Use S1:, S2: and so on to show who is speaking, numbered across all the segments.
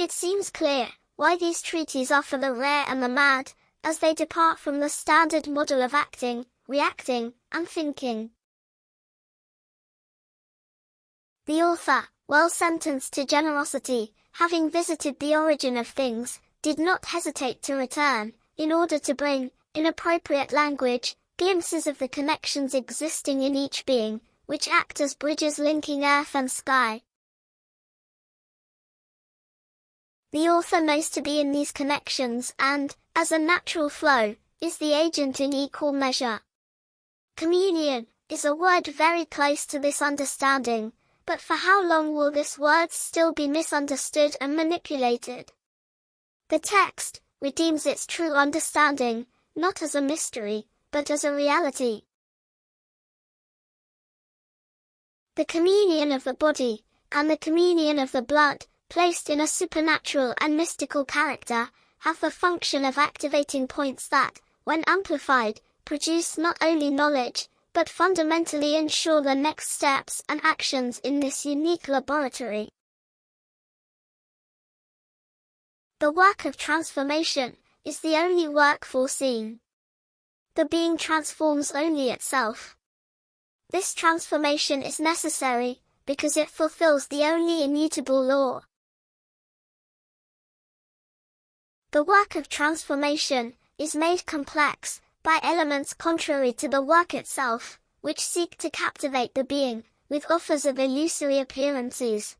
S1: It seems clear why these treaties are for the rare and the mad, as they depart from the standard model of acting, reacting, and thinking. The author, well sentenced to generosity, having visited the origin of things, did not hesitate to return, in order to bring, in appropriate language, glimpses of the connections existing in each being, which act as bridges linking earth and sky. The author knows to be in these connections and, as a natural flow, is the agent in equal measure. Communion is a word very close to this understanding, but for how long will this word still be misunderstood and manipulated? The text redeems its true understanding, not as a mystery, but as a reality. The communion of the body, and the communion of the blood, placed in a supernatural and mystical character, have the function of activating points that, when amplified, produce not only knowledge, but fundamentally ensure the next steps and actions in this unique laboratory. The work of transformation is the only work foreseen. The being transforms only itself. This transformation is necessary, because it fulfills the only immutable law. The work of transformation is made complex by elements contrary to the work itself, which seek to captivate the being with offers of illusory appearances.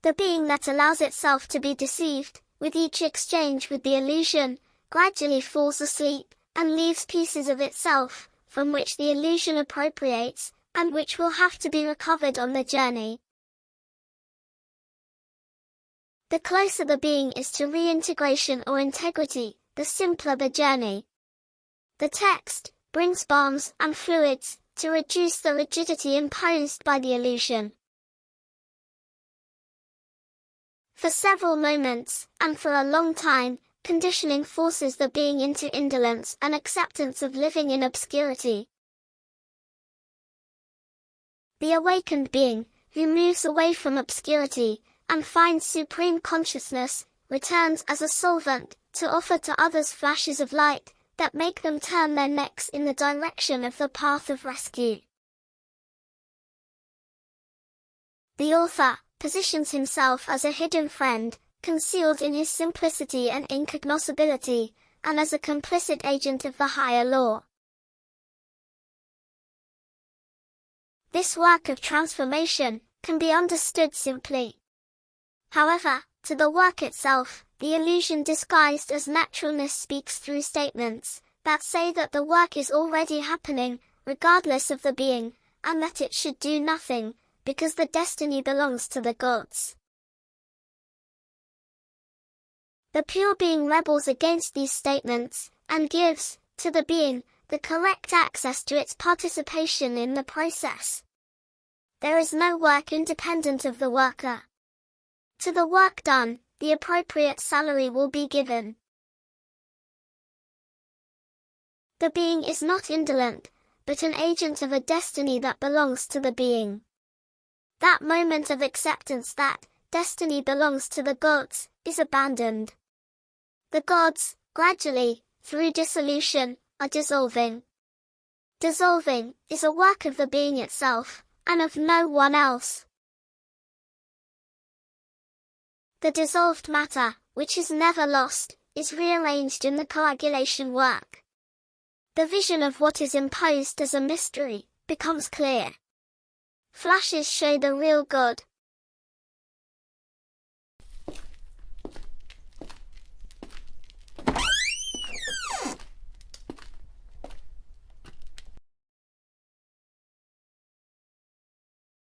S1: The being that allows itself to be deceived, with each exchange with the illusion, gradually falls asleep, and leaves pieces of itself, from which the illusion appropriates, and which will have to be recovered on the journey. The closer the being is to reintegration or integrity, the simpler the journey. The text brings balms and fluids to reduce the rigidity imposed by the illusion. For several moments, and for a long time, conditioning forces the being into indolence and acceptance of living in obscurity. The awakened being, who moves away from obscurity, and finds supreme consciousness, returns as a solvent, to offer to others flashes of light, that make them turn their necks in the direction of the path of rescue. The author positions himself as a hidden friend, concealed in his simplicity and incognoscibility, and as a complicit agent of the higher law. This work of transformation can be understood simply. However, to the work itself, the illusion disguised as naturalness speaks through statements that say that the work is already happening, regardless of the being, and that it should do nothing, because the destiny belongs to the gods. The pure being rebels against these statements, and gives, to the being, the correct access to its participation in the process. There is no work independent of the worker. To the work done, the appropriate salary will be given. The being is not indolent, but an agent of a destiny that belongs to the being. That moment of acceptance that destiny belongs to the gods is abandoned. The gods, gradually, through dissolution, are dissolving. Dissolving is a work of the being itself, and of no one else. The dissolved matter, which is never lost, is rearranged in the coagulation work. The vision of what is imposed as a mystery becomes clear. Flashes show the real God,